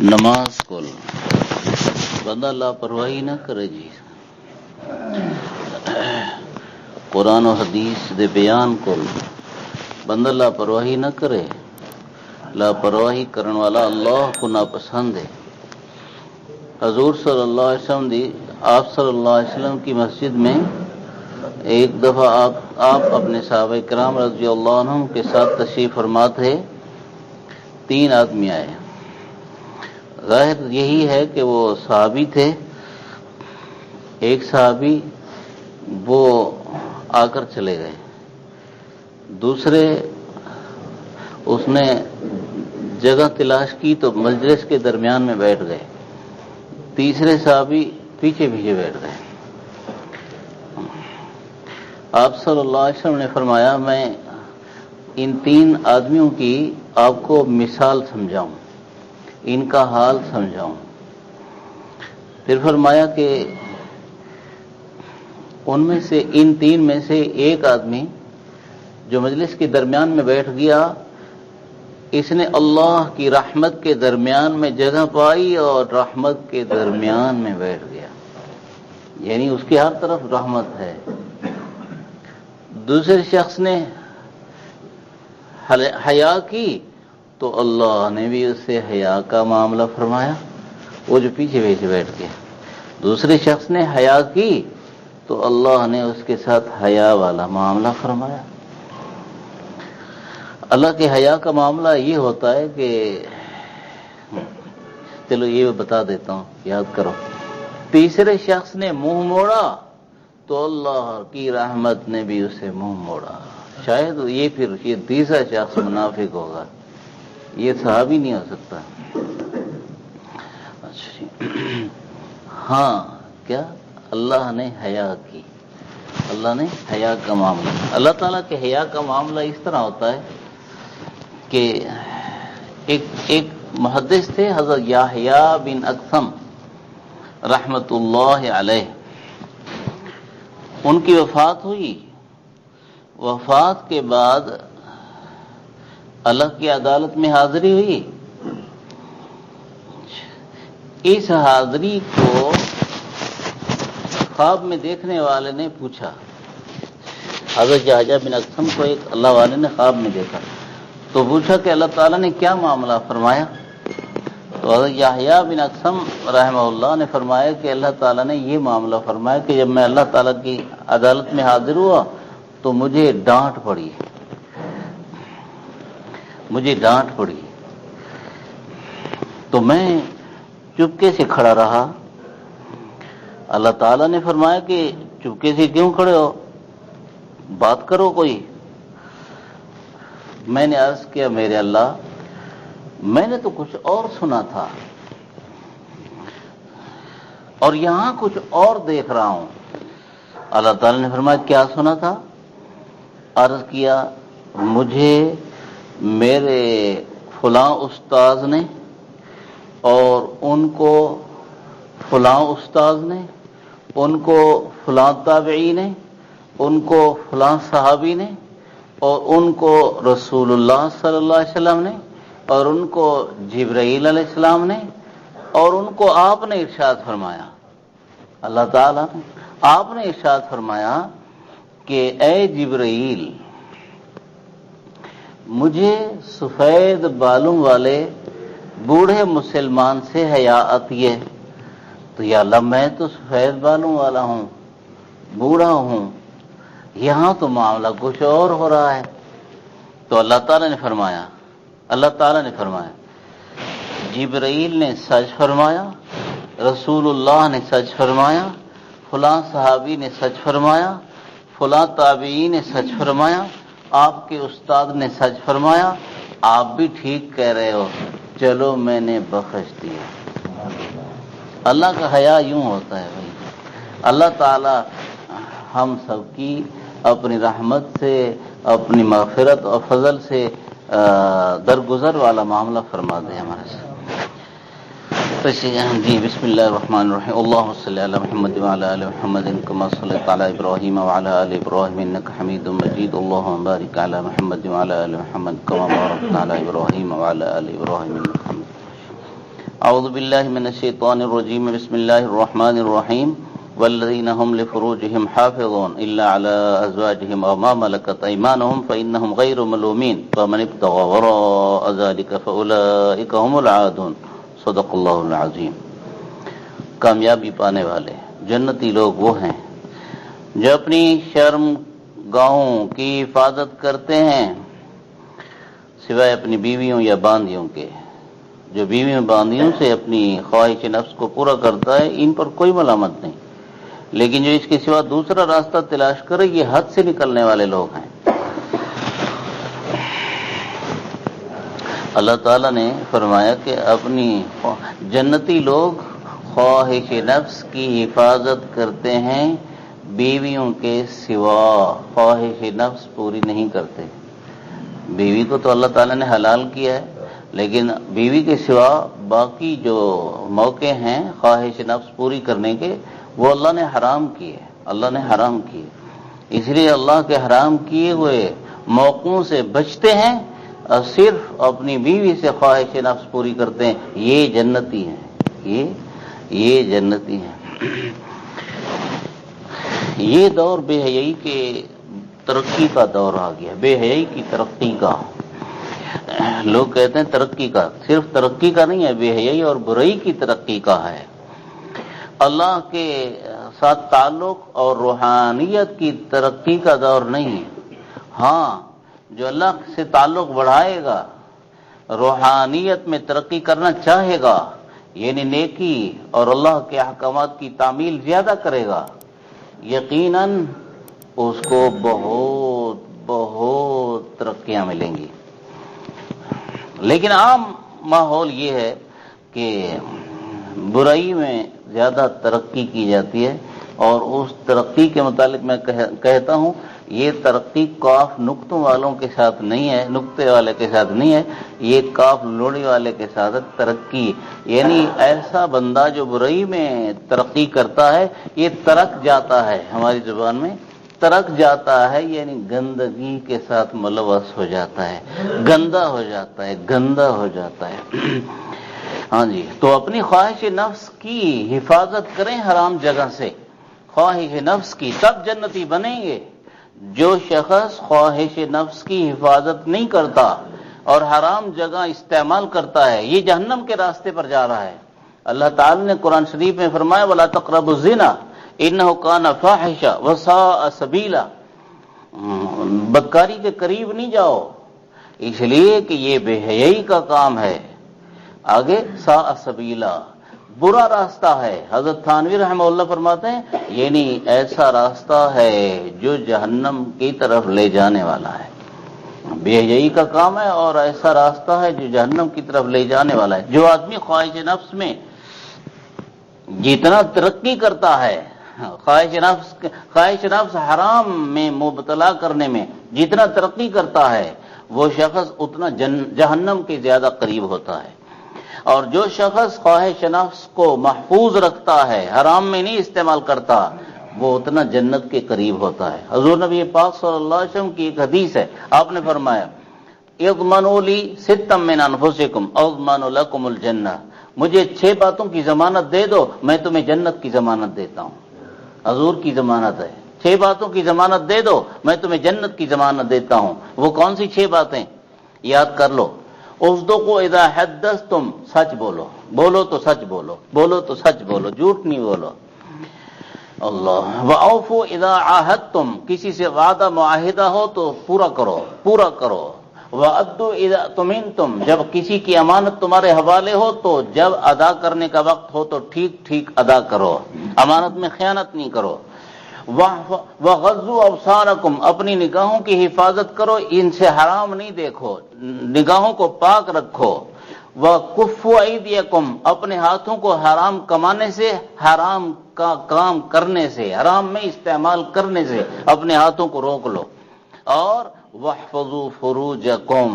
نماز کول بندہ لاپرواہی نہ کرے جی. قرآن و حدیث دے بیان کول بندہ لاپرواہی نہ کرے. لاپرواہی کرن والا اللہ کو ناپسند ہے. حضور صلی اللہ علیہ وسلم آپ صلی اللہ علیہ وسلم کی مسجد میں ایک دفعہ آپ اپنے صحابہ کرام رضی اللہ عنہم کے ساتھ تشریف فرما تھے. 3 آدمی آئے. ظاہر یہی ہے کہ وہ صحابی تھے. ایک صحابی وہ آ کر چلے گئے. دوسرے اس نے جگہ تلاش کی تو مجلس کے درمیان میں بیٹھ گئے. تیسرے صحابی پیچھے بیٹھ گئے. آپ صلی اللہ علیہ وسلم نے فرمایا میں ان 3 آدمیوں کی آپ کو مثال سمجھاؤں, ان کا حال سمجھاؤں. پھر فرمایا کہ ان میں سے ان 3 میں سے ایک آدمی جو مجلس کے درمیان میں بیٹھ گیا, اس نے اللہ کی رحمت کے درمیان میں جگہ پائی اور رحمت کے درمیان میں بیٹھ گیا, یعنی اس کی ہر طرف رحمت ہے. دوسرے شخص نے حیا کی تو اللہ نے بھی اس سے حیا کا معاملہ فرمایا, وہ جو پیچھے بیٹھ گیا. دوسرے شخص نے حیا کی تو اللہ نے اس کے ساتھ حیا والا معاملہ فرمایا. اللہ کے حیا کا معاملہ یہ ہوتا ہے کہ چلو یہ بتا دیتا ہوں, یاد کرو. تیسرے شخص نے منہ موڑا تو اللہ کی رحمت نے بھی اسے منہ موڑا. شاید یہ تیسرا شخص منافق ہوگا, یہ صحابی نہیں ہو سکتا. ہاں کیا اللہ نے حیا کی, اللہ نے حیا کا معاملہ. اللہ تعالیٰ کے حیا کا معاملہ اس طرح ہوتا ہے کہ ایک محدث تھے حضرت یحییٰ بن اقسم رحمت اللہ علیہ. ان کی وفات ہوئی. وفات کے بعد اللہ کی عدالت میں حاضری ہوئی. اس حاضری کو خواب میں دیکھنے والے نے پوچھا. حضرت یحییٰ بن اقسم کو ایک اللہ والے نے خواب میں دیکھا تو پوچھا کہ اللہ تعالیٰ نے کیا معاملہ فرمایا. تو حضرت یحییٰ بن اقسم رحمہ اللہ نے فرمایا کہ اللہ تعالیٰ نے یہ معاملہ فرمایا کہ جب میں اللہ تعالیٰ کی عدالت میں حاضر ہوا تو مجھے ڈانٹ پڑی. تو میں چپکے سے کھڑا رہا. اللہ تعالیٰ نے فرمایا کہ چپکے سے کیوں کھڑے ہو, بات کرو کوئی. میں نے عرض کیا میرے اللہ, میں نے تو کچھ اور سنا تھا اور یہاں کچھ اور دیکھ رہا ہوں. اللہ تعالیٰ نے فرمایا کیا سنا تھا؟ عرض کیا مجھے میرے فلاں استاذ نے اور ان کو فلاں استاذ نے, ان کو فلاں تابعی نے, ان کو فلاں صحابی نے, اور ان کو رسول اللہ صلی اللہ علیہ وسلم نے, اور ان کو جبرائیل علیہ السلام نے, اور ان کو آپ نے ارشاد فرمایا. اللہ تعالیٰ نے آپ نے ارشاد فرمایا کہ اے جبرائیل, مجھے سفید بالوں والے بوڑھے مسلمان سے حیا آتی ہے. تو یا اللہ میں تو سفید بالوں والا ہوں, بوڑھا ہوں, یہاں تو معاملہ کچھ اور ہو رہا ہے. تو اللہ تعالیٰ نے فرمایا جبرائیل نے سچ فرمایا, رسول اللہ نے سچ فرمایا, فلاں صحابی نے سچ فرمایا, فلاں تابعی نے سچ فرمایا, آپ کے استاد نے سچ فرمایا, آپ بھی ٹھیک کہہ رہے ہو, چلو میں نے بخش دیا. اللہ کا حیا یوں ہوتا ہے بھائی. اللہ تعالی ہم سب کی اپنی رحمت سے, اپنی مغفرت اور فضل سے درگزر والا معاملہ فرما دے ہمارے ساتھ. جی بسم اللہ الرحمن الرحیم. اللہم صلی علی محمد وعلی آل محمد کما صلیت علی ابراہیم وعلی آل ابراہیم انک حمید مجید. اللہم بارک علی محمد وعلی آل محمد کما بارکت علی ابراہیم وعلی آل ابراہیم انک حمید. اعوذ باللہ من الشیطان الرجیم بسم اللہ الرحمن الرحیم والذین هم لفروجهم حافظون الا على ازواجهم او ما ملكت ايمانهم فانهم غير ملومين فمن ابتغى وراء ذلك فاولئك هم العادون صدق اللہ العظیم۔ کامیابی پانے والے جنتی لوگ وہ ہیں جو اپنی شرم گاہوں کی حفاظت کرتے ہیں سوائے اپنی بیویوں یا باندیوں کے۔ جو بیویوں باندیوں سے اپنی خواہش نفس کو پورا کرتا ہے ان پر کوئی ملامت نہیں، لیکن جو اس کے سوا دوسرا راستہ تلاش کرے یہ حد سے نکلنے والے لوگ ہیں۔ اللہ تعالیٰ نے فرمایا کہ اپنی جنتی لوگ خواہش نفس کی حفاظت کرتے ہیں، بیویوں کے سوا خواہش نفس پوری نہیں کرتے۔ بیوی کو تو اللہ تعالیٰ نے حلال کیا ہے، لیکن بیوی کے سوا باقی جو موقع ہیں خواہش نفس پوری کرنے کے وہ اللہ نے حرام کیے، اللہ نے حرام کیے۔ اس لیے اللہ کے حرام کیے ہوئے موقعوں سے بچتے ہیں اور صرف اپنی بیوی سے خواہش نفس پوری کرتے ہیں، یہ جنتی ہیں، یہ جنتی ہیں۔ یہ دور بے حیائی کے ترقی کا دور آ گیا، بے حیائی کی ترقی کا۔ لوگ کہتے ہیں ترقی کا، صرف ترقی کا نہیں ہے، بے حیائی اور برائی کی ترقی کا ہے۔ اللہ کے ساتھ تعلق اور روحانیت کی ترقی کا دور نہیں ہے۔ ہاں، جو اللہ سے تعلق بڑھائے گا، روحانیت میں ترقی کرنا چاہے گا، یعنی نیکی اور اللہ کے احکامات کی تعمیل زیادہ کرے گا، یقیناً اس کو بہت بہت ترقیاں ملیں گی۔ لیکن عام ماحول یہ ہے کہ برائی میں زیادہ ترقی کی جاتی ہے، اور اس ترقی کے متعلق میں کہتا ہوں یہ ترقی کاف نقطوں والوں کے ساتھ نہیں ہے، نقطے والے کے ساتھ نہیں ہے، یہ کاف لوڑی والے کے ساتھ ترقی، یعنی ایسا بندہ جو برائی میں ترقی کرتا ہے یہ ترک جاتا ہے، ہماری زبان میں ترک جاتا ہے، یعنی گندگی کے ساتھ ملوث ہو جاتا ہے، گندا ہو جاتا ہے، گندا ہو جاتا ہے۔ ہاں جی، تو اپنی خواہش نفس کی حفاظت کریں حرام جگہ سے، خواہش نفس کی، تب جنتی بنیں گے۔ جو شخص خواہش نفس کی حفاظت نہیں کرتا اور حرام جگہ استعمال کرتا ہے یہ جہنم کے راستے پر جا رہا ہے۔ اللہ تعالی نے قرآن شریف میں فرمایا وَلَا تَقْرَبُوا الزِّنَا إِنَّهُ كَانَ فَاحِشًا وَسَاءَ سَبِيلًا، بدکاری کے قریب نہیں جاؤ، اس لیے کہ یہ بے حیائی کا کام ہے۔ آگے ساء سبیلا، برا راستہ ہے۔ حضرت تھانوی رحمہ اللہ فرماتے ہیں یعنی ایسا راستہ ہے جو جہنم کی طرف لے جانے والا ہے، بے حیائی کا کام ہے اور ایسا راستہ ہے جو جہنم کی طرف لے جانے والا ہے۔ جو آدمی خواہش نفس میں جتنا ترقی کرتا ہے، خواہش نفس حرام میں مبتلا کرنے میں جتنا ترقی کرتا ہے وہ شخص اتنا جہنم کے زیادہ قریب ہوتا ہے، اور جو شخص خواہش نفس کو محفوظ رکھتا ہے، حرام میں نہیں استعمال کرتا، وہ اتنا جنت کے قریب ہوتا ہے۔ حضور نبی پاک صلی اللہ علیہ وسلم کی ایک حدیث ہے، آپ نے فرمایا اضمنوا لی ستا من انفسکم اضمن لکم الجنہ، مجھے 6 باتوں کی ضمانت دے دو میں تمہیں جنت کی ضمانت دیتا ہوں۔ حضور کی ضمانت ہے، 6 باتوں کی ضمانت دے دو میں تمہیں جنت کی ضمانت دیتا ہوں۔ وہ کون سی 6 باتیں؟ یاد کر لو۔ اصدقوا اذا حدثتم، سچ بولو، بولو تو سچ بولو، بولو تو سچ بولو، جھوٹ نہیں بولو۔ اللہ واوفوا اذا عاهدتم، کسی سے وعدہ معاہدہ ہو تو پورا کرو، پورا کرو۔ وَأَدُّوا إِذَا اؤْتُمِنْتُمْ، جب کسی کی امانت تمہارے حوالے ہو تو جب ادا کرنے کا وقت ہو تو ٹھیک ٹھیک ادا کرو، امانت میں خیانت نہیں کرو۔ وَغَضُّوا أَبْصَارَكُمْ، اپنی نگاہوں کی حفاظت کرو، ان سے حرام نہیں دیکھو، نگاہوں کو پاک رکھو۔ وَكُفُّوا أَيْدِيَكُمْ، اپنے ہاتھوں کو حرام کمانے سے، حرام کا کام کرنے سے، حرام میں استعمال کرنے سے اپنے ہاتھوں کو روک لو۔ اور وَاحْفَظُوا فُرُوجَكُمْ،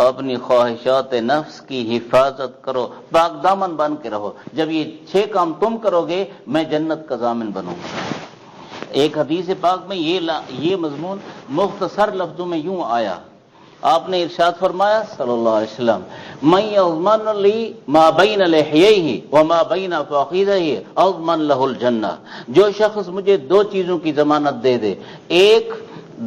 اپنی خواہشات نفس کی حفاظت کرو، پاک دامن بن کے رہو۔ جب یہ 6 کام تم کرو گے میں جنت کا ضامن بنوں گا۔ ایک حدیث پاک میں یہ مضمون مختصر لفظوں میں یوں آیا، آپ نے ارشاد فرمایا صلی اللہ علیہ وسلم من یضمن لی ما بین لحییہ وما بین فخذیہ اضمن لہ الجنہ، جو شخص مجھے دو چیزوں کی ضمانت دے دے، ایک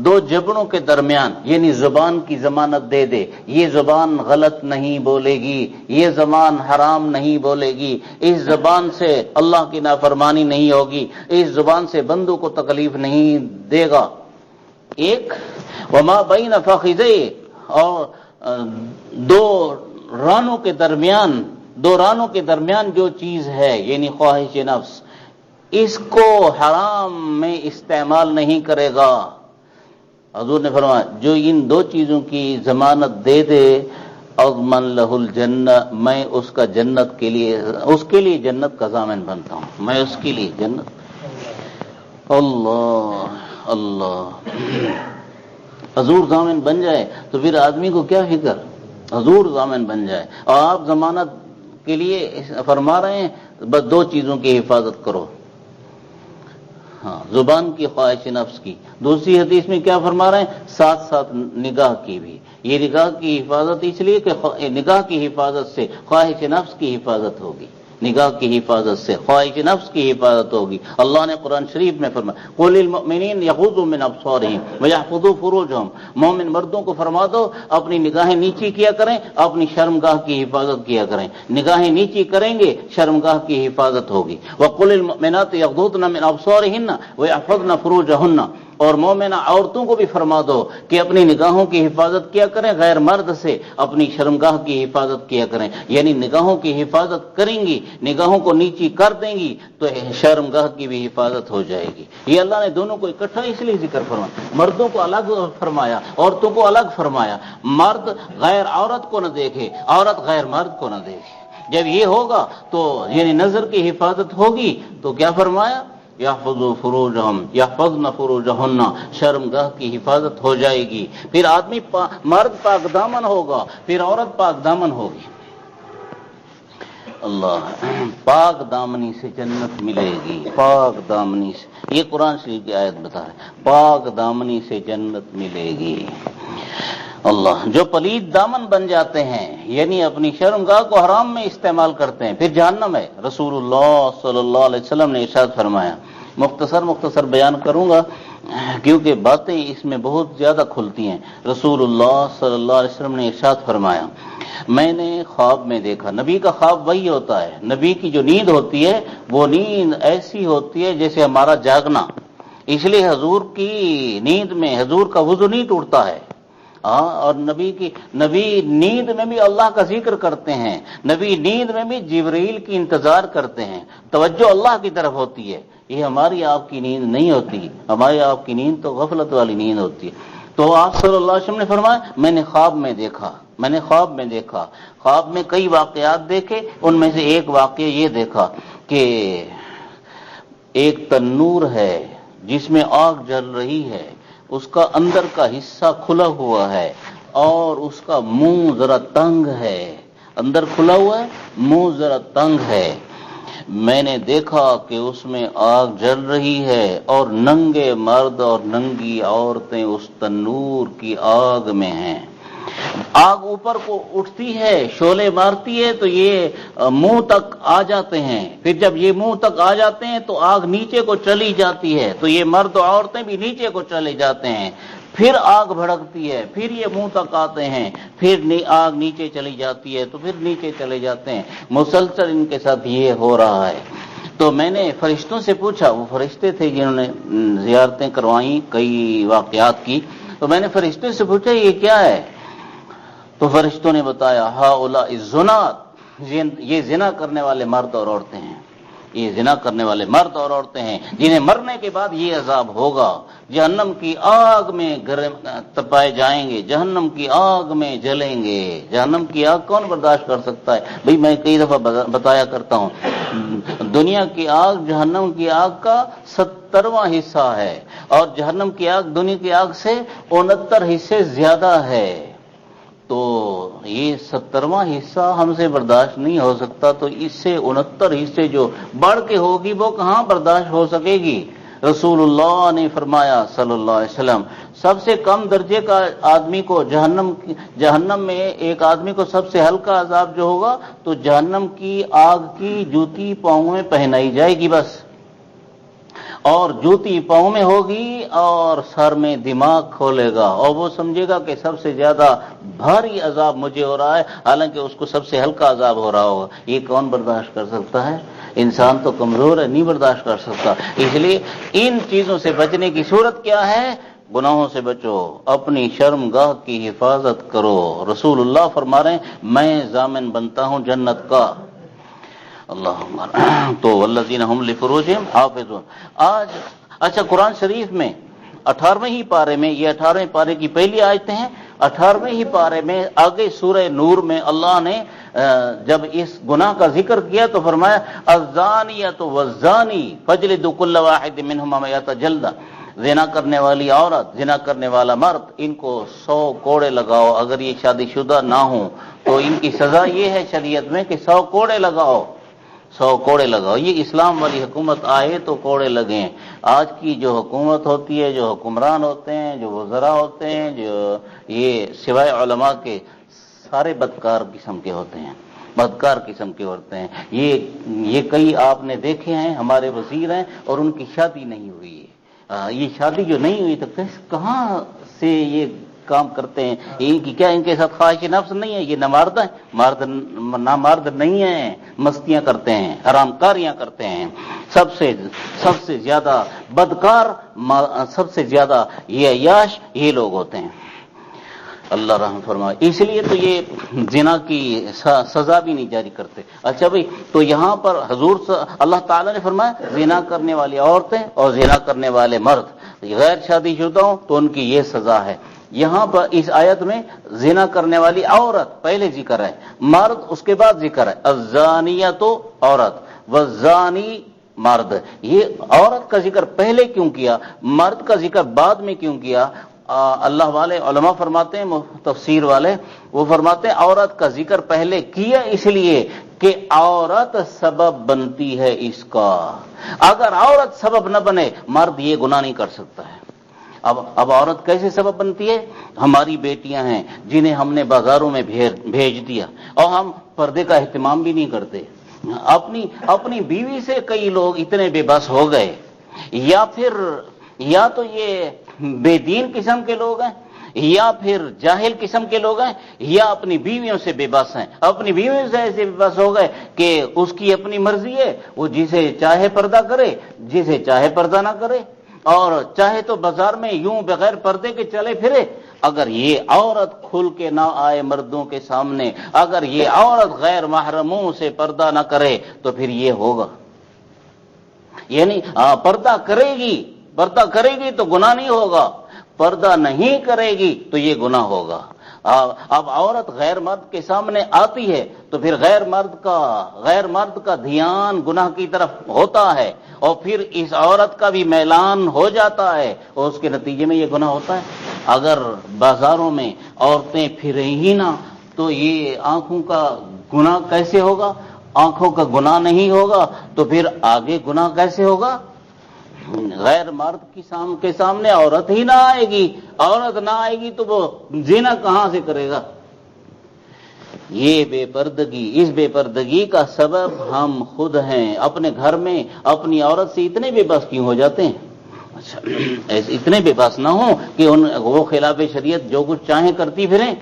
دو جبڑوں کے درمیان یعنی زبان کی ضمانت دے دے، یہ زبان غلط نہیں بولے گی، یہ زبان حرام نہیں بولے گی، اس زبان سے اللہ کی نافرمانی نہیں ہوگی، اس زبان سے بندوں کو تکلیف نہیں دے گا، ایک وما بین فخذیہ، اور دو رانوں کے درمیان جو چیز ہے یعنی خواہش نفس، اس کو حرام میں استعمال نہیں کرے گا۔ حضور نے فرمایا جو ان دو چیزوں کی ضمانت دے دے اضمن لہ الجنہ، میں اس کا جنت کے لیے جنت کا ضامن بنتا ہوں، میں اس کے لیے جنت۔ اللہ اللہ، حضور ضامن بن جائے تو پھر آدمی کو کیا فکر، حضور ضامن بن جائے، اور آپ ضمانت کے لیے فرما رہے ہیں بس دو چیزوں کی حفاظت کرو، ہاں زبان کی، خواہش نفس کی، دوسری حدیث میں کیا فرما رہے ہیں، ساتھ ساتھ نگاہ کی بھی، یہ نگاہ کی حفاظت اس لیے کہ نگاہ کی حفاظت سے خواہش نفس کی حفاظت ہوگی، نگاہ کی حفاظت سے خواہش نفس کی حفاظت ہوگی۔ اللہ نے قرآن شریف میں فرمایا قل للمؤمنین یغضوا من ابصارہم ویحفظوا فروجہم، مومن مردوں کو فرما دو اپنی نگاہیں نیچی کیا کریں، اپنی شرمگاہ کی حفاظت کیا کریں، نگاہیں نیچی کریں گے شرمگاہ کی حفاظت ہوگی۔ وقل للمؤمنات یغضضن من ابصارہن ویحفظن فروجہن، اور مومنہ عورتوں کو بھی فرما دو کہ اپنی نگاہوں کی حفاظت کیا کریں، غیر مرد سے اپنی شرمگاہ کی حفاظت کیا کریں، یعنی نگاہوں کی حفاظت کریں گی، نگاہوں کو نیچی کر دیں گی تو شرمگاہ کی بھی حفاظت ہو جائے گی۔ یہ اللہ نے دونوں کو اکٹھا اس لیے ذکر فرمایا، مردوں کو الگ فرمایا، عورتوں کو الگ فرمایا، مرد غیر عورت کو نہ دیکھے، عورت غیر مرد کو نہ دیکھے۔ جب یہ ہوگا تو یعنی نظر کی حفاظت ہوگی تو کیا فرمایا، یحفظوا فروجہم یحفظن فروجہن، شرمگاہ کی حفاظت ہو جائے گی، پھر آدمی مرد پاک دامن ہوگا، پھر عورت پاک دامن ہوگی۔ اللہ، پاک دامنی سے جنت ملے گی، پاک دامنی سے، یہ قرآن شریف کی آیت بتا رہے، پاک دامنی سے جنت ملے گی۔ اللہ، جو پلید دامن بن جاتے ہیں یعنی اپنی شرمگاہ کو حرام میں استعمال کرتے ہیں پھر جہنم ہے۔ رسول اللہ صلی اللہ علیہ وسلم نے ارشاد فرمایا، مختصر بیان کروں گا کیونکہ باتیں اس میں بہت زیادہ کھلتی ہیں۔ رسول اللہ صلی اللہ علیہ وسلم نے ارشاد فرمایا، میں نے خواب میں دیکھا، نبی کا خواب وہی ہوتا ہے، نبی کی جو نیند ہوتی ہے وہ نیند ایسی ہوتی ہے جیسے ہمارا جاگنا، اس لیے حضور کی نیند میں حضور کا وضو نہیں ٹوٹتا ہے، اور نبی نیند میں بھی اللہ کا ذکر کرتے ہیں، نبی نیند میں بھی جبرائیل کی انتظار کرتے ہیں، توجہ اللہ کی طرف ہوتی ہے، یہ ہماری آپ کی نیند نہیں ہوتی، ہماری آپ کی نیند تو غفلت والی نیند ہوتی ہے۔ تو آپ صلی اللہ علیہ وسلم نے فرمایا میں نے خواب میں دیکھا، خواب میں کئی واقعات دیکھے، ان میں سے ایک واقعہ یہ دیکھا کہ ایک تنور ہے جس میں آگ جل رہی ہے، اس کا اندر کا حصہ کھلا ہوا ہے اور اس کا منہ ذرا تنگ ہے، اندر کھلا ہوا ہے، منہ ذرا تنگ ہے۔ میں نے دیکھا کہ اس میں آگ جل رہی ہے اور ننگے مرد اور ننگی عورتیں اس تنور کی آگ میں ہیں، آگ اوپر کو اٹھتی ہے، شعلے مارتی ہے تو یہ منہ تک آ جاتے ہیں، پھر جب یہ منہ تک آ جاتے ہیں تو آگ نیچے کو چلی جاتی ہے، تو یہ مرد و عورتیں بھی نیچے کو چلے جاتے ہیں، پھر آگ بھڑکتی ہے، پھر یہ منہ تک آتے ہیں، پھر آگ نیچے چلی جاتی ہے تو پھر نیچے چلے جاتے ہیں، مسلسل ان کے ساتھ یہ ہو رہا ہے۔ تو میں نے فرشتوں سے پوچھا، وہ فرشتے تھے جنہوں نے زیارتیں کروائیں کئی واقعات کی، تو میں نے فرشتوں سے پوچھا یہ کیا ہے؟ تو فرشتوں نے بتایا ہؤلاء الزنات، یہ زنا کرنے والے مرد اور عورتیں ہیں، یہ زنا کرنے والے مرد اور عورتیں ہیں جنہیں مرنے کے بعد یہ عذاب ہوگا، جہنم کی آگ میں تپائے جائیں گے، جہنم کی آگ میں جلیں گے۔ جہنم کی آگ کون برداشت کر سکتا ہے بھئی، میں کئی دفعہ بتایا کرتا ہوں، دنیا کی آگ جہنم کی آگ کا 70واں حصہ ہے، اور جہنم کی آگ دنیا کی آگ سے 69 حصے زیادہ ہے، تو یہ 70واں حصہ ہم سے برداشت نہیں ہو سکتا، تو اس سے 69 حصے جو بڑھ کے ہوگی وہ کہاں برداشت ہو سکے گی؟ رسول اللہ نے فرمایا صلی اللہ علیہ وسلم، سب سے کم درجے کا آدمی کو جہنم میں ایک آدمی کو سب سے ہلکا عذاب جو ہوگا تو جہنم کی آگ کی جوتی پاؤں میں پہنائی جائے گی بس، اور جوتی پاؤں میں ہوگی اور سر میں دماغ کھولے گا اور وہ سمجھے گا کہ سب سے زیادہ بھاری عذاب مجھے ہو رہا ہے، حالانکہ اس کو سب سے ہلکا عذاب ہو رہا ہوگا۔ یہ کون برداشت کر سکتا ہے؟ انسان تو کمزور ہے، نہیں برداشت کر سکتا۔ اس لیے ان چیزوں سے بچنے کی صورت کیا ہے؟ گناہوں سے بچو، اپنی شرمگاہ کی حفاظت کرو۔ رسول اللہ فرما رہے ہیں میں ضامن بنتا ہوں جنت کا۔ اللہم تو والذین هم لفروجہم حافظون۔ آج اچھا قرآن شریف میں 18ویں ہی پارے میں، یہ 18ویں پارے کی پہلی آیتیں ہیں، 18ویں ہی پارے میں آگے سورہ نور میں اللہ نے جب اس گناہ کا ذکر کیا تو فرمایا الزانیۃ والزانی فاجلدوا کل واحد منہما 100 جلدہ، زنا کرنے والی عورت، زنا کرنے والا مرد، ان کو 100 کوڑے لگاؤ۔ اگر یہ شادی شدہ نہ ہوں تو ان کی سزا یہ ہے شریعت میں کہ 100 کوڑے لگاؤ، 100 کوڑے لگاؤ۔ یہ اسلام والی حکومت آئے تو کوڑے لگیں۔ آج کی جو حکومت ہوتی ہے، جو حکمران ہوتے ہیں، جو وزراء ہوتے ہیں، جو یہ سوائے علماء کے سارے بدکار قسم کے ہوتے ہیں، بدکار قسم کے ہوتے ہیں۔ یہ کئی آپ نے دیکھے ہیں، ہمارے وزیر ہیں اور ان کی شادی نہیں ہوئی ہے۔ یہ شادی جو نہیں ہوئی تو کہاں سے یہ کام کرتے ہیں؟ ان کے ساتھ خواہش نفس نہیں ہے، یہ نامرد ہیں، نامرد نہیں ہیں، مستیاں کرتے ہیں، حرام کاریاں کرتے ہیں۔ سب سے زیادہ بدکار، سب سے زیادہ یہ عیاش یہ لوگ ہوتے ہیں۔ اللہ رحم فرمائے۔ اس لیے تو یہ زنا کی سزا بھی نہیں جاری کرتے۔ اچھا بھائی، تو یہاں پر حضور اللہ تعالیٰ نے فرمایا زنا کرنے والی عورتیں اور زنا کرنے والے مرد غیر شادی شدہ ہوں تو ان کی یہ سزا ہے۔ یہاں پر اس آیت میں زنا کرنے والی عورت پہلے ذکر ہے، مرد اس کے بعد ذکر ہے۔ الزانیۃ عورت والزانی مرد، یہ عورت کا ذکر پہلے کیوں کیا، مرد کا ذکر بعد میں کیوں کیا؟ اللہ والے علماء فرماتے ہیں، تفسیر والے وہ فرماتے ہیں عورت کا ذکر پہلے کیا اس لیے کہ عورت سبب بنتی ہے اس کا۔ اگر عورت سبب نہ بنے مرد یہ گناہ نہیں کر سکتا ہے۔ اب عورت کیسے سبب بنتی ہے؟ ہماری بیٹیاں ہیں جنہیں ہم نے بازاروں میں بھیج دیا اور ہم پردے کا اہتمام بھی نہیں کرتے۔ اپنی بیوی سے کئی لوگ اتنے بے بس ہو گئے، یا تو یہ بے دین قسم کے لوگ ہیں، یا پھر جاہل قسم کے لوگ ہیں، یا اپنی بیویوں سے بے بس ہیں۔ اپنی بیویوں سے ایسے بے بس ہو گئے کہ اس کی اپنی مرضی ہے، وہ جسے چاہے پردہ کرے، جسے چاہے پردہ نہ کرے، اور چاہے تو بازار میں یوں بغیر پردے کے چلے پھرے۔ اگر یہ عورت کھل کے نہ آئے مردوں کے سامنے، اگر یہ عورت غیر محرموں سے پردہ نہ کرے تو پھر یہ ہوگا، یعنی پردہ کرے گی تو گناہ نہیں ہوگا، پردہ نہیں کرے گی تو یہ گناہ ہوگا۔ اب عورت غیر مرد کے سامنے آتی ہے تو پھر غیر مرد کا دھیان گناہ کی طرف ہوتا ہے، اور پھر اس عورت کا بھی میلان ہو جاتا ہے اور اس کے نتیجے میں یہ گناہ ہوتا ہے۔ اگر بازاروں میں عورتیں پھریں ہی نہ تو یہ آنکھوں کا گناہ کیسے ہوگا؟ آنکھوں کا گناہ نہیں ہوگا تو پھر آگے گناہ کیسے ہوگا؟ غیر مرد کے سامنے عورت ہی نہ آئے گی، عورت نہ آئے گی تو وہ زنا کہاں سے کرے گا؟ یہ بے پردگی، اس بے پردگی کا سبب ہم خود ہیں۔ اپنے گھر میں اپنی عورت سے اتنے بے بس کیوں ہو جاتے ہیں؟ اچھا، اتنے بے بس نہ ہوں کہ وہ خلاف شریعت جو کچھ چاہیں کرتی پھریں۔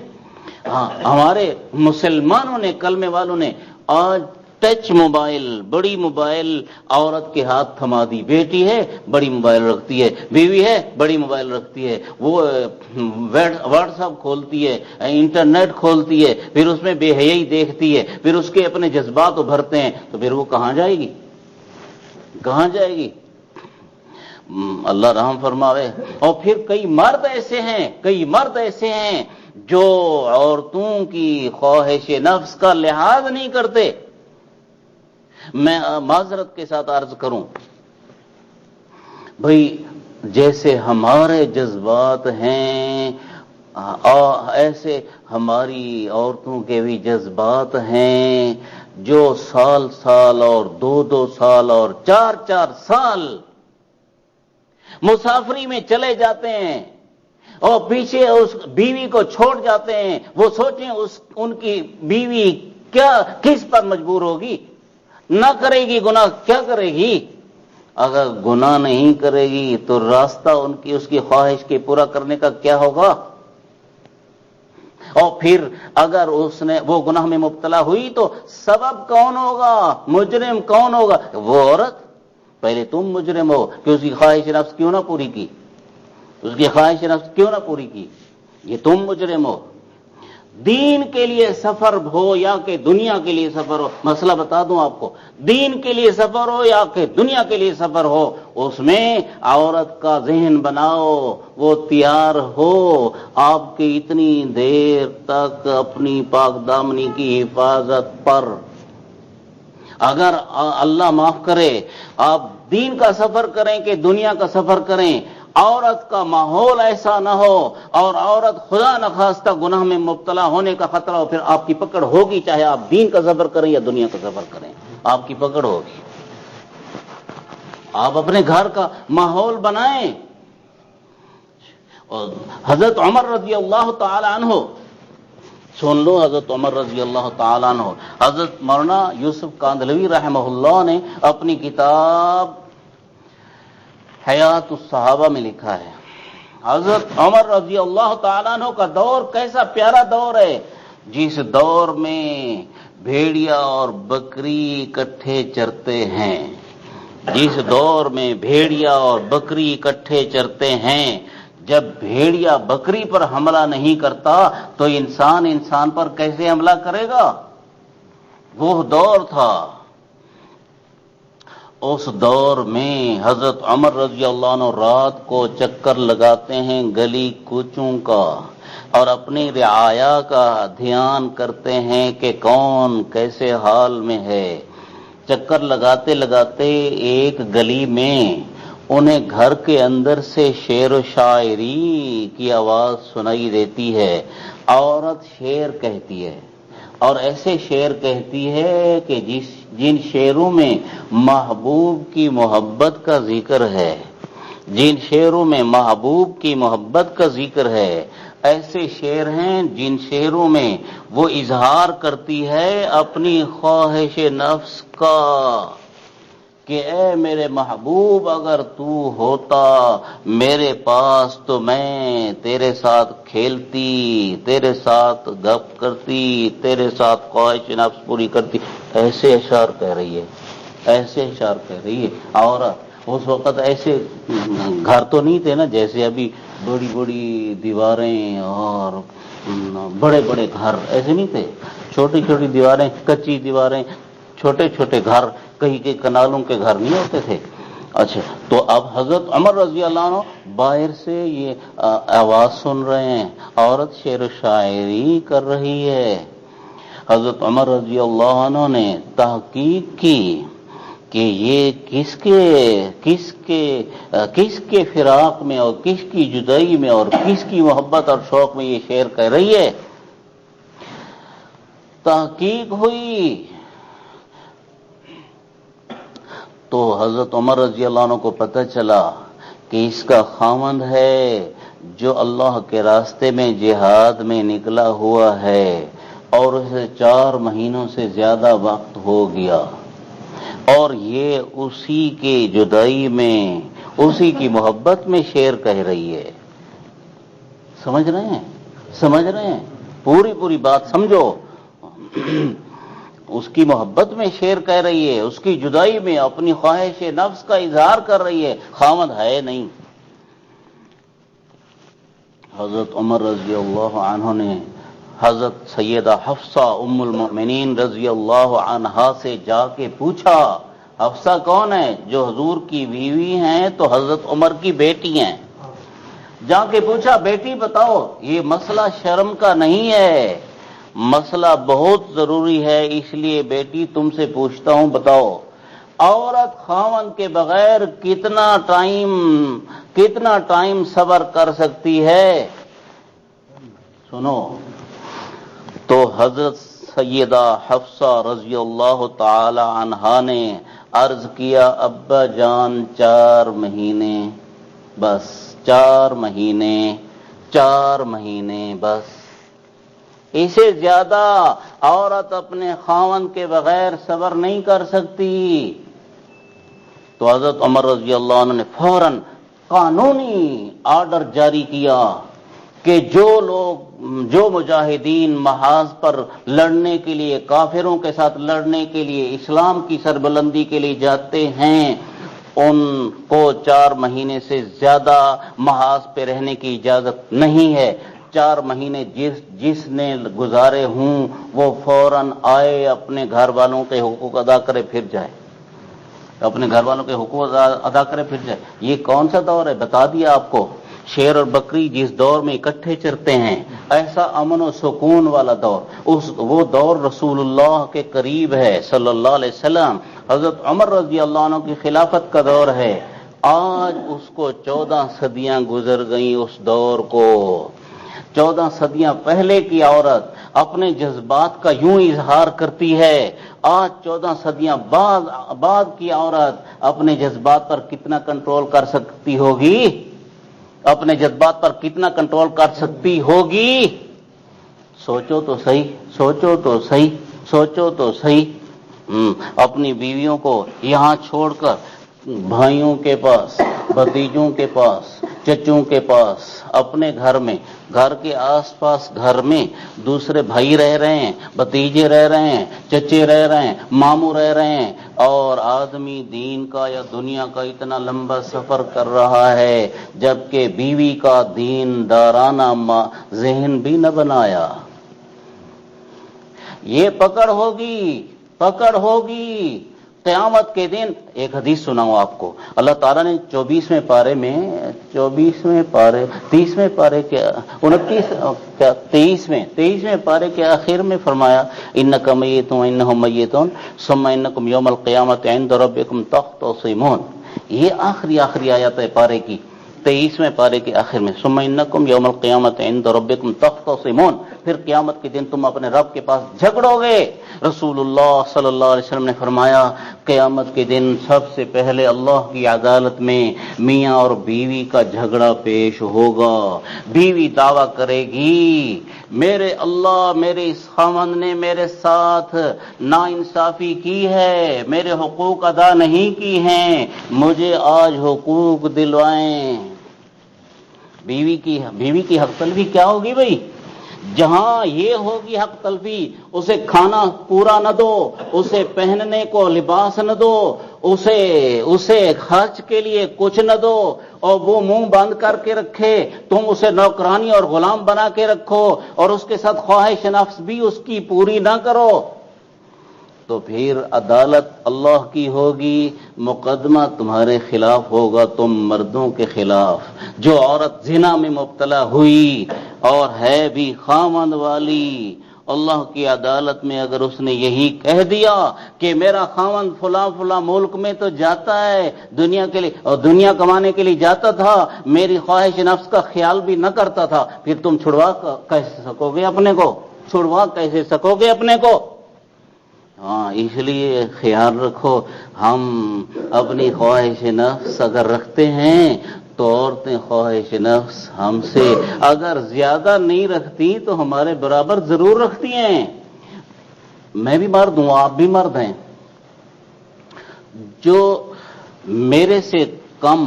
ہاں، ہمارے مسلمانوں نے، کلمے والوں نے آج ٹچ موبائل، بڑی موبائل عورت کے ہاتھ تھما دی۔ بیٹی ہے بڑی موبائل رکھتی ہے، بیوی ہے بڑی موبائل رکھتی ہے، وہ واٹس ایپ کھولتی ہے، انٹرنیٹ کھولتی ہے، پھر اس میں بے حیائی دیکھتی ہے، پھر اس کے اپنے جذبات ابھرتے ہیں، تو پھر وہ کہاں جائے گی؟ اللہ رحم فرماوے۔ اور پھر کئی مرد ایسے ہیں جو عورتوں کی خواہش نفس کا لحاظ نہیں کرتے۔ میں معذرت کے ساتھ عرض کروں بھئی، جیسے ہمارے جذبات ہیں ایسے ہماری عورتوں کے بھی جذبات ہیں، جو سال اور 2 سال اور 4 سال مسافری میں چلے جاتے ہیں اور پیچھے اس بیوی کو چھوڑ جاتے ہیں، وہ سوچیں ان کی بیوی کس پر مجبور ہوگی؟ نہ کرے گی گناہ، کیا کرے گی؟ اگر گناہ نہیں کرے گی تو راستہ اس کی خواہش کے پورا کرنے کا کیا ہوگا؟ اور پھر اگر وہ گناہ میں مبتلا ہوئی تو سبب کون ہوگا؟ مجرم کون ہوگا؟ وہ عورت۔ پہلے تم مجرم ہو کہ اس کی خواہش نفس کیوں نہ پوری کی، اس کی خواہش نفس کیوں نہ پوری کی، یہ تم مجرم ہو۔ دین کے لیے سفر ہو یا کہ دنیا کے لیے سفر ہو، مسئلہ بتا دوں آپ کو، دین کے لیے سفر ہو یا کہ دنیا کے لیے سفر ہو، اس میں عورت کا ذہن بناؤ، وہ تیار ہو آپ کی اتنی دیر تک اپنی پاک دامنی کی حفاظت پر۔ اگر اللہ معاف کرے آپ دین کا سفر کریں کہ دنیا کا سفر کریں، عورت کا ماحول ایسا نہ ہو اور عورت خدا نخواستہ گناہ میں مبتلا ہونے کا خطرہ ہو، پھر آپ کی پکڑ ہوگی، چاہے آپ دین کا سفر کریں یا دنیا کا سفر کریں، آپ کی پکڑ ہوگی۔ آپ اپنے گھر کا ماحول بنائیں۔ اور حضرت عمر رضی اللہ تعالی عنہ، سن لو، حضرت عمر رضی اللہ تعالیٰ عنہ، حضرت مولانا یوسف کاندھلوی رحمہ اللہ نے اپنی کتاب حیات الصحابہ میں لکھا ہے، حضرت عمر رضی اللہ تعالیٰ عنہ کا دور کیسا پیارا دور ہے، جس دور میں بھیڑیا اور بکری اکٹھے چرتے ہیں، جس دور میں بھیڑیا اور بکری اکٹھے چرتے ہیں۔ جب بھیڑیا بکری پر حملہ نہیں کرتا تو انسان پر کیسے حملہ کرے گا؟ وہ دور تھا۔ اس دور میں حضرت عمر رضی اللہ عنہ رات کو چکر لگاتے ہیں گلی کوچوں کا، اور اپنی رعایا کا دھیان کرتے ہیں کہ کون کیسے حال میں ہے۔ چکر لگاتے لگاتے ایک گلی میں انہیں گھر کے اندر سے شعر و شاعری کی آواز سنائی دیتی ہے۔ عورت شعر کہتی ہے، اور ایسے شعر کہتی ہے کہ جن شعروں میں محبوب کی محبت کا ذکر ہے، جن شعروں میں محبوب کی محبت کا ذکر ہے، ایسے شعر ہیں جن شعروں میں وہ اظہار کرتی ہے اپنی خواہش نفس کا کہ اے میرے محبوب، اگر تو ہوتا میرے پاس تو میں تیرے ساتھ کھیلتی، تیرے ساتھ گپ کرتی، تیرے ساتھ خواہش نفس پوری کرتی۔ ایسے اشعار کہہ رہی ہے، ایسے اشعار کہہ رہی ہے۔ اور اس وقت ایسے گھر تو نہیں تھے نا جیسے ابھی، بڑی بڑی دیواریں اور بڑے بڑے گھر ایسے نہیں تھے، چھوٹی چھوٹی دیواریں، کچی دیواریں، چھوٹے چھوٹے گھر، کہیں کے کنالوں کے گھر نہیں ہوتے تھے۔ اچھا، تو اب حضرت عمر رضی اللہ عنہ باہر سے یہ آواز سن رہے ہیں، عورت شعر و شاعری کر رہی ہے۔ حضرت عمر رضی اللہ عنہ نے تحقیق کی کہ یہ کس کے فراق میں اور کس کی جدائی میں اور کس کی محبت اور شوق میں یہ شعر کہہ رہی ہے۔ تحقیق ہوئی تو حضرت عمر رضی اللہ عنہ کو پتہ چلا کہ اس کا خاوند ہے جو اللہ کے راستے میں جہاد میں نکلا ہوا ہے، اور اسے 4 مہینوں سے زیادہ وقت ہو گیا، اور یہ اسی کے جدائی میں، اسی کی محبت میں شعر کہہ رہی ہے۔ سمجھ رہے ہیں پوری بات سمجھو۔ اس کی محبت میں شعر کہہ رہی ہے، اس کی جدائی میں اپنی خواہش نفس کا اظہار کر رہی ہے، خاوند ہے نہیں۔ حضرت عمر رضی اللہ عنہ نے حضرت سیدہ حفصہ ام المؤمنین رضی اللہ عنہا سے جا کے پوچھا، حفصہ کون ہے؟ جو حضور کی بیوی ہیں تو حضرت عمر کی بیٹی ہیں۔ جا کے پوچھا، بیٹی بتاؤ، یہ مسئلہ شرم کا نہیں ہے، مسئلہ بہت ضروری ہے، اس لیے بیٹی تم سے پوچھتا ہوں، بتاؤ عورت خاوند کے بغیر کتنا ٹائم صبر کر سکتی ہے؟ سنو، تو حضرت سیدہ حفصہ رضی اللہ تعالی عنہا نے عرض کیا، ابا جان 4 مہینے، بس 4 مہینے 4 مہینے بس، اسے زیادہ عورت اپنے خاوند کے بغیر صبر نہیں کر سکتی۔ تو حضرت عمر رضی اللہ عنہ نے فوراً قانونی آرڈر جاری کیا کہ جو مجاہدین محاذ پر لڑنے کے لیے، کافروں کے ساتھ لڑنے کے لیے، اسلام کی سربلندی کے لیے جاتے ہیں، ان کو 4 مہینے سے زیادہ محاذ پہ رہنے کی اجازت نہیں ہے۔ 4 مہینے جس نے گزارے ہوں وہ فوراً آئے، اپنے گھر والوں کے حقوق ادا کرے پھر جائے، اپنے گھر والوں کے حقوق ادا کرے پھر جائے۔ یہ کون سا دور ہے؟ بتا دیا آپ کو، شیر اور بکری جس دور میں اکٹھے چرتے ہیں، ایسا امن و سکون والا دور، وہ دور رسول اللہ کے قریب ہے صلی اللہ علیہ وسلم۔ حضرت عمر رضی اللہ عنہ کی خلافت کا دور ہے، آج اس کو 14 صدیاں گزر گئیں اس دور کو۔ 14 صدیاں پہلے کی عورت اپنے جذبات کا یوں اظہار کرتی ہے، آج 14 صدیاں بعد کی عورت اپنے جذبات پر کتنا کنٹرول کر سکتی ہوگی؟ اپنے جذبات پر کتنا کنٹرول کر سکتی ہوگی؟ سوچو تو صحیح، سوچو تو صحیح، سوچو تو صحیح۔ اپنی بیویوں کو یہاں چھوڑ کر بھائیوں کے پاس، بھتیجوں کے پاس، چچوں کے پاس، اپنے گھر میں، گھر کے آس پاس گھر میں دوسرے بھائی رہ رہے ہیں، بھتیجے رہ رہے ہیں، چچے رہ رہے ہیں، ماموں رہ رہے ہیں، اور آدمی دین کا یا دنیا کا اتنا لمبا سفر کر رہا ہے جبکہ بیوی کا دین دارانہ ذہن بھی نہ بنایا۔ یہ پکڑ ہوگی قیامت کے دن۔ ایک حدیث سناؤں آپ کو، اللہ تعالیٰ نے 24ویں پارے میں، 30ویں پارے کے 23ویں پارے کے آخر میں فرمایا، انک میت وانہم میتون ثم انکم یوم القیامت عند ربکم تختصمون۔ یہ آخری آیت ہے پارے کی، 23ویں پارے کے آخر میں، ثم انکم یوم القیامت عند ربکم تختصمون، پھر قیامت کے دن تم اپنے رب کے پاس جھگڑو گے۔ رسول اللہ صلی اللہ علیہ وسلم نے فرمایا، قیامت کے دن سب سے پہلے اللہ کی عدالت میں میاں اور بیوی کا جھگڑا پیش ہوگا۔ بیوی دعویٰ کرے گی، میرے اللہ، میرے اس خاوند نے میرے ساتھ ناانصافی کی ہے، میرے حقوق ادا نہیں کی ہیں، مجھے آج حقوق دلوائیں۔ بیوی کی حق تلفی کیا ہوگی بھائی؟ جہاں یہ ہوگی حق تلفی، اسے کھانا پورا نہ دو، اسے پہننے کو لباس نہ دو، اسے خرچ کے لیے کچھ نہ دو، اور وہ منہ بند کر کے رکھے، تم اسے نوکرانی اور غلام بنا کے رکھو، اور اس کے ساتھ خواہش نفس بھی اس کی پوری نہ کرو، تو پھر عدالت اللہ کی ہوگی، مقدمہ تمہارے خلاف ہوگا، تم مردوں کے خلاف۔ جو عورت زنا میں مبتلا ہوئی اور ہے بھی خاوند والی، اللہ کی عدالت میں اگر اس نے یہی کہہ دیا کہ میرا خاوند فلاں ملک میں تو جاتا ہے دنیا کے لیے، اور دنیا کمانے کے لیے جاتا تھا، میری خواہش نفس کا خیال بھی نہ کرتا تھا، پھر تم چھڑوا کیسے سکو گے اپنے کو؟ ہاں، اس لیے خیال رکھو، ہم اپنی خواہش نفس اگر رکھتے ہیں تو عورتیں خواہش نفس ہم سے اگر زیادہ نہیں رکھتی تو ہمارے برابر ضرور رکھتی ہیں۔ میں بھی مرد ہوں، آپ بھی مرد ہیں۔ جو میرے سے کم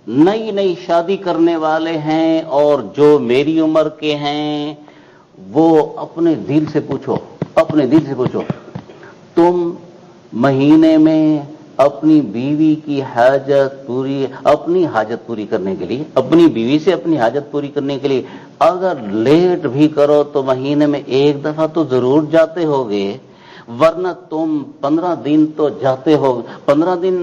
نئی شادی کرنے والے ہیں اور جو میری عمر کے ہیں، وہ اپنے دل سے پوچھو، تم مہینے میں اپنی بیوی کی اپنی حاجت پوری کرنے کے لیے، اپنی بیوی سے اپنی حاجت پوری کرنے کے لیے اگر لیٹ بھی کرو تو مہینے میں 1 دفعہ تو ضرور جاتے ہوگے، ورنہ تم 15 دن تو جاتے ہو، 15 دن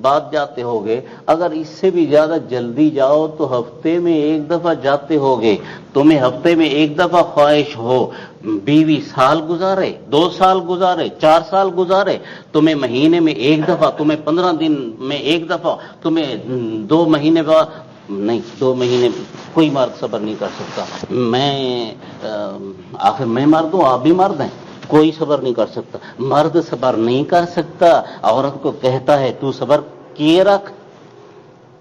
بعد جاتے ہوگے، اگر اس سے بھی زیادہ جلدی جاؤ تو ہفتے میں 1 دفعہ جاتے ہوگے۔ تمہیں ہفتے میں 1 دفعہ خواہش ہو، بیوی سال گزارے، 2 سال گزارے، 4 سال گزارے، تمہیں مہینے میں 1 دفعہ، تمہیں 15 دن میں 1 دفعہ، تمہیں 2 مہینے بعد نہیں، 2 مہینے کوئی مرد صبر نہیں کر سکتا۔ آخر میں مرد ہوں، آپ بھی مرد ہیں، کوئی صبر نہیں کر سکتا۔ مرد صبر نہیں کر سکتا، عورت کو کہتا ہے تو صبر کیے رکھ،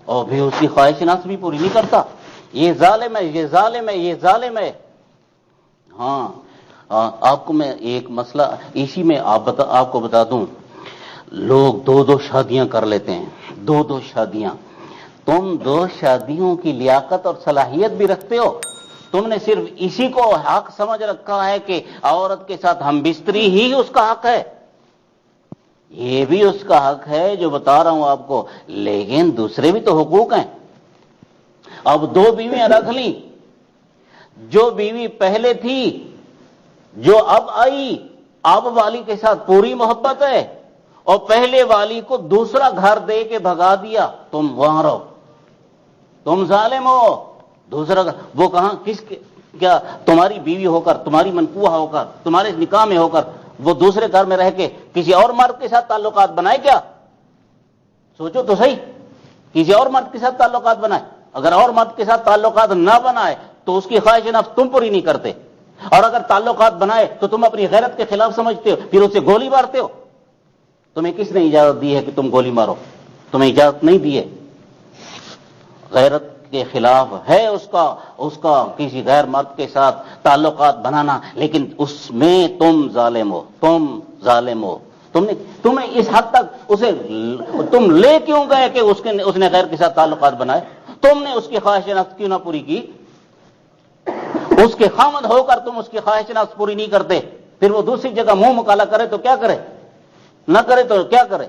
اور بھی اس کی خواہش نفس بھی پوری نہیں کرتا۔ یہ ظالم ہے، یہ ظالم ہے، یہ ظالم ہے۔ ہاں آپ کو میں ایک مسئلہ اسی میں آپ کو بتا دوں، لوگ دو شادیاں کر لیتے ہیں، دو شادیاں۔ تم 2 شادیوں کی لیاقت اور صلاحیت بھی رکھتے ہو، تم نے صرف اسی کو حق سمجھ رکھا ہے کہ عورت کے ساتھ ہم بستری ہی اس کا حق ہے۔ یہ بھی اس کا حق ہے جو بتا رہا ہوں آپ کو، لیکن دوسرے بھی تو حقوق ہیں۔ اب 2 بیویاں رکھ لیں، جو بیوی پہلے تھی، جو اب آئی، اب والی کے ساتھ پوری محبت ہے، اور پہلے والی کو دوسرا گھر دے کے بھگا دیا، تم وہاں رہو، تم ظالم ہو۔ دوسرا وہ کہاں کیا تمہاری بیوی ہو کر، تمہاری منکوہ ہو کر، تمہارے نکاح میں ہو کر وہ دوسرے گھر میں رہ کے کسی اور مرد کے ساتھ تعلقات بنائے کیا؟ سوچو تو صحیح، کسی اور مرد کے ساتھ تعلقات بنائے؟ اگر اور مرد کے ساتھ تعلقات نہ بنائے تو اس کی خواہش نفس تم پوری نہیں کرتے، اور اگر تعلقات بنائے تو تم اپنی غیرت کے خلاف سمجھتے ہو، پھر اسے گولی مارتے ہو۔ تمہیں کس نے اجازت دی ہے کہ تم گولی مارو؟ تمہیں اجازت نہیں دی ہے۔ غیرت کے خلاف ہے اس کا کسی غیر مرد کے ساتھ تعلقات بنانا، لیکن اس میں تم ظالم ہو، تم ظالم ہو۔ تمہیں اس حد تک اسے تم لے کیوں گئے کہ اس نے غیر کے ساتھ تعلقات بنائے؟ تم نے اس کی خواہش نفس کیوں نہ پوری کی؟ اس کے خامد ہو کر تم اس کی خواہش نفس پوری نہیں کرتے، پھر وہ دوسری جگہ منہ مکالا کرے تو کیا کرے، نہ کرے تو کیا کرے؟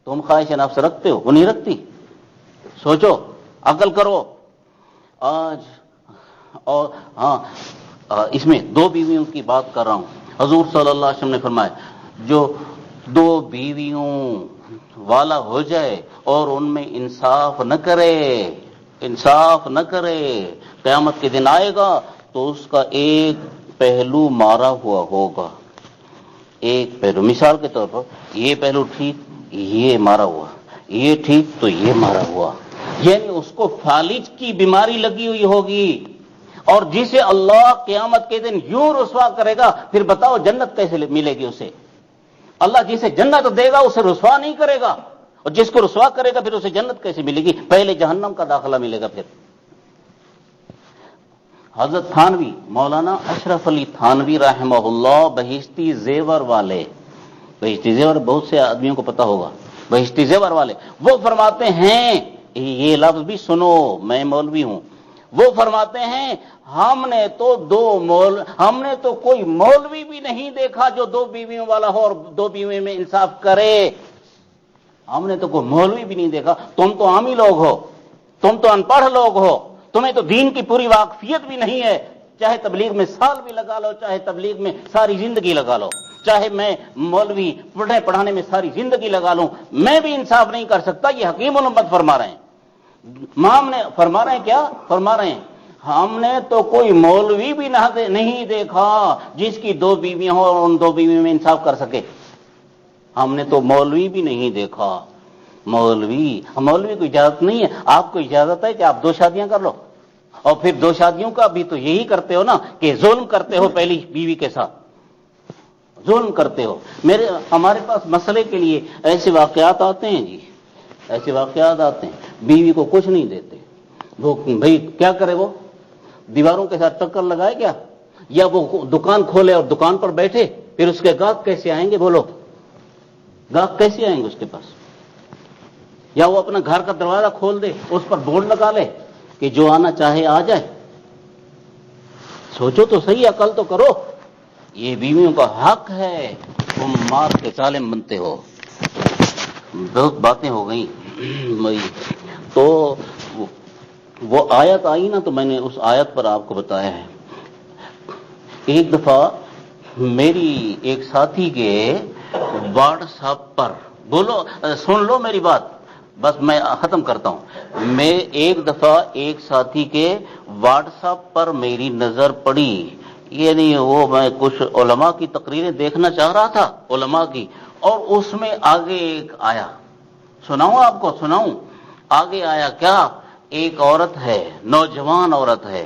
تم خواہش نفس رکھتے ہو، وہ نہیں رکھتی۔ سوچو، عقل کرو آج۔ اور ہاں اس میں 2 بیویوں کی بات کر رہا ہوں۔ حضور صلی اللہ علیہ وسلم نے فرمایا جو 2 بیویوں والا ہو جائے اور ان میں انصاف نہ کرے، قیامت کے دن آئے گا تو اس کا ایک پہلو مارا ہوا ہوگا، ایک پہلو، مثال کے طور پر یہ پہلو ٹھیک، یہ مارا ہوا، یہ ٹھیک تو یہ مارا ہوا، یعنی اس کو فالج کی بیماری لگی ہوئی ہوگی، اور جسے اللہ قیامت کے دن یوں رسوا کرے گا، پھر بتاؤ جنت کیسے ملے گی اسے؟ اللہ جسے جنت دے گا اسے رسوا نہیں کرے گا، اور جس کو رسوا کرے گا پھر اسے جنت کیسے ملے گی؟ پہلے جہنم کا داخلہ ملے گا۔ پھر حضرت تھانوی، مولانا اشرف علی تھانوی رحمہ اللہ، بہشتی زیور والے، بہشتی زیور بہت سے آدمیوں کو پتا ہوگا، بہشتی زیور والے، وہ فرماتے ہیں، یہ لفظ بھی سنو، میں مولوی ہوں، وہ فرماتے ہیں ہم نے تو کوئی مولوی بھی نہیں دیکھا جو 2 بیویوں والا ہو اور 2 بیویوں میں انصاف کرے۔ ہم نے تو کوئی مولوی بھی نہیں دیکھا۔ تم تو عامی لوگ ہو، تم تو ان پڑھ لوگ ہو، تمہیں تو دین کی پوری واقفیت بھی نہیں ہے، چاہے تبلیغ میں سال بھی لگا لو، چاہے تبلیغ میں ساری زندگی لگا لو، چاہے میں مولوی پڑھانے میں ساری زندگی لگا لوں، میں بھی انصاف نہیں کر سکتا۔ یہ حکیم الامت فرما رہے ہیں، امام نے فرما رہے ہیں، کیا فرما رہے ہیں؟ ہم نے تو کوئی مولوی بھی نہیں دیکھا جس کی 2 بیویاں ہوں اور ان 2 بیویوں میں انصاف کر سکے۔ ہم نے تو مولوی بھی نہیں دیکھا۔ مولوی کو اجازت نہیں ہے، آپ کو اجازت ہے کہ آپ 2 شادیاں کر لو، اور پھر 2 شادیوں کا بھی تو یہی کرتے ہو نا کہ ظلم کرتے ہو پہلی بیوی کے ساتھ، ظلم کرتے ہو۔ ہمارے پاس مسئلے کے لیے ایسے واقعات آتے ہیں جی، ایسے واقعات آتے ہیں، بیوی کو کچھ نہیں دیتے، وہ بھئی کیا کرے؟ وہ دیواروں کے ساتھ چکر لگائے کیا؟ یا وہ دکان کھولے اور دکان پر بیٹھے، پھر اس کے گاہک کیسے آئیں گے؟ بولو، گاہک کیسے آئیں گے اس کے پاس؟ یا وہ اپنا گھر کا دروازہ کھول دے، اس پر بورڈ لگا لے کہ جو آنا چاہے آ جائے؟ سوچو تو صحیح، عقل تو کرو۔ یہ بیویوں کا حق ہے، تم مار کے ظالم بنتے ہو۔ بہت باتیں ہو گئیں، تو وہ آیت آئی نا، تو میں نے اس آیت پر آپ کو بتایا ہے۔ ایک دفعہ میری ایک ساتھی کے واٹس ایپ پر، بولو سن لو میری بات، بس میں ختم کرتا ہوں۔ میں ایک دفعہ ایک ساتھی کے واٹس ایپ پر میری نظر پڑی، یعنی وہ میں کچھ علماء کی تقریریں دیکھنا چاہ رہا تھا، علماء کی، اور اس میں آگے ایک آیا، سناؤں آپ کو؟ سناؤں؟ آگے آیا کیا؟ ایک عورت ہے، نوجوان عورت ہے،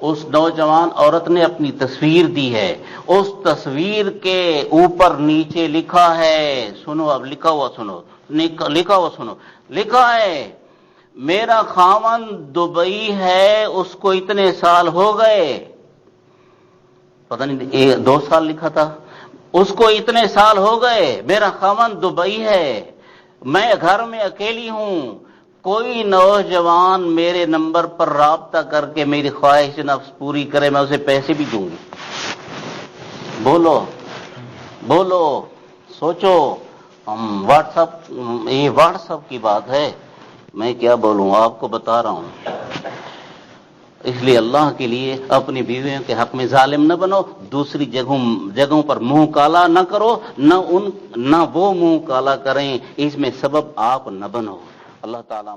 اس نوجوان عورت نے اپنی تصویر دی ہے، اس تصویر کے اوپر نیچے لکھا ہے، سنو اب لکھا ہوا سنو، لکھا ہے میرا خاوند دبئی ہے، اس کو اتنے سال ہو گئے، پتہ نہیں 2 سال لکھا تھا، اس کو اتنے سال ہو گئے، میرا خاوند دبئی ہے، میں گھر میں اکیلی ہوں، کوئی نوجوان میرے نمبر پر رابطہ کر کے میری خواہش نفس پوری کرے، میں اسے پیسے بھی دوں گی۔ بولو، سوچو، واٹس اپ، یہ واٹس اپ کی بات ہے، میں کیا بولوں، آپ کو بتا رہا ہوں۔ اس لیے اللہ کے لیے اپنی بیویوں کے حق میں ظالم نہ بنو، دوسری جگہوں پر منہ کالا نہ کرو، نہ وہ منہ کالا کریں، اس میں سبب آپ نہ بنو۔ اللہ تعالیٰ